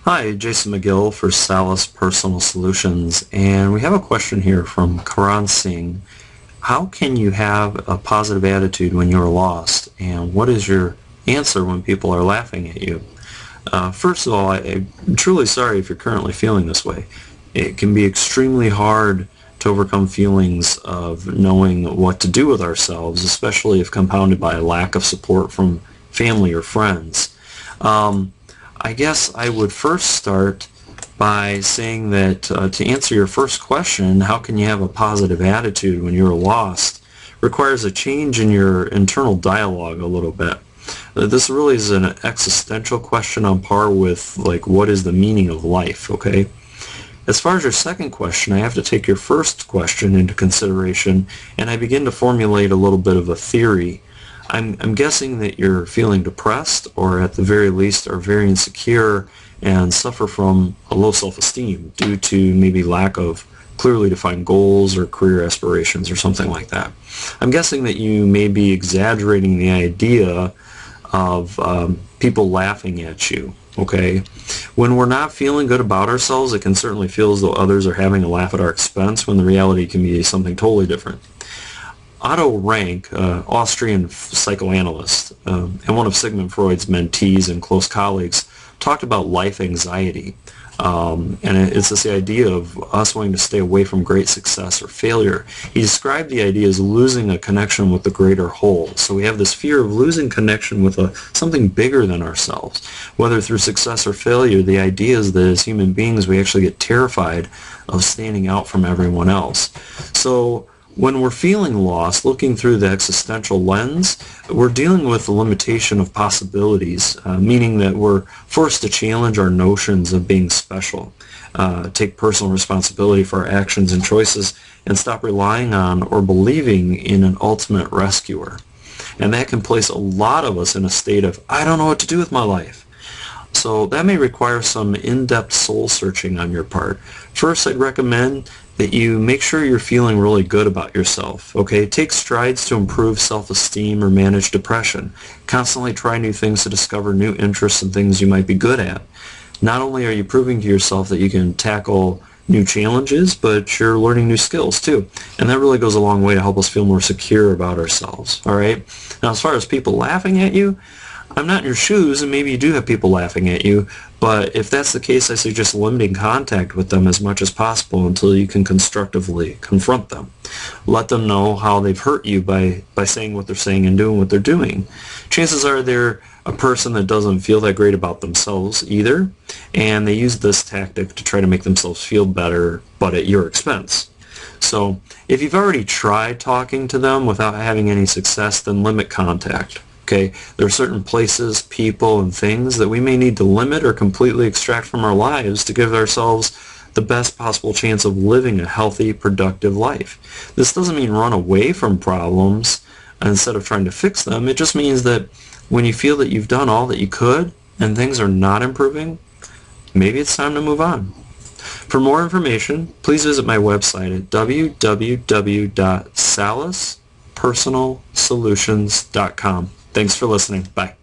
Hi, Jason McGill for Salis Personal Solutions, and we have a question here from Karan Singh. How can you have a positive attitude when you're lost, and what is your answer when people are laughing at you? First of all, I'm truly sorry if you're currently feeling this way. It can be extremely hard to overcome feelings of knowing what to do with ourselves, especially if compounded by a lack of support from family or friends. I guess I would first start by saying that to answer your first question, how can you have a positive attitude when you're lost, requires a change in your internal dialogue a little bit. This really is an existential question on par with, like, what is the meaning of life, okay? As far as your second question, I have to take your first question into consideration, and I begin to formulate a little bit of a theory. I'm guessing that you're feeling depressed, or at the very least are very insecure and suffer from a low self-esteem due to maybe lack of clearly defined goals or career aspirations or something like that. I'm guessing that you may be exaggerating the idea of people laughing at you, okay? When we're not feeling good about ourselves, it can certainly feel as though others are having a laugh at our expense, when the reality can be something totally different. Otto Rank, Austrian psychoanalyst and one of Sigmund Freud's mentees and close colleagues, talked about life anxiety. And it's this idea of us wanting to stay away from great success or failure. He described the idea as losing a connection with the greater whole. So we have this fear of losing connection with something bigger than ourselves. Whether through success or failure, the idea is that as human beings we actually get terrified of standing out from everyone else. So when we're feeling lost, looking through the existential lens, we're dealing with the limitation of possibilities, meaning that we're forced to challenge our notions of being special, take personal responsibility for our actions and choices, and stop relying on or believing in an ultimate rescuer. And that can place a lot of us in a state of, I don't know what to do with my life. So that may require some in-depth soul searching on your part. First, I'd recommend that you make sure you're feeling really good about yourself, okay? Take strides to improve self-esteem or manage depression. Constantly try new things to discover new interests and things you might be good at. Not only are you proving to yourself that you can tackle new challenges, but you're learning new skills too. And that really goes a long way to help us feel more secure about ourselves, all right? Now, as far as people laughing at you, I'm not in your shoes, and maybe you do have people laughing at you, but if that's the case, I suggest limiting contact with them as much as possible until you can constructively confront them. Let them know how they've hurt you by saying what they're saying and doing what they're doing. Chances are they're a person that doesn't feel that great about themselves either, and they use this tactic to try to make themselves feel better, but at your expense. So if you've already tried talking to them without having any success, then limit contact. Okay, there are certain places, people, and things that we may need to limit or completely extract from our lives to give ourselves the best possible chance of living a healthy, productive life. This doesn't mean run away from problems instead of trying to fix them. It just means that when you feel that you've done all that you could and things are not improving, maybe it's time to move on. For more information, please visit my website at www.salispersonalsolutions.com. Thanks for listening. Bye.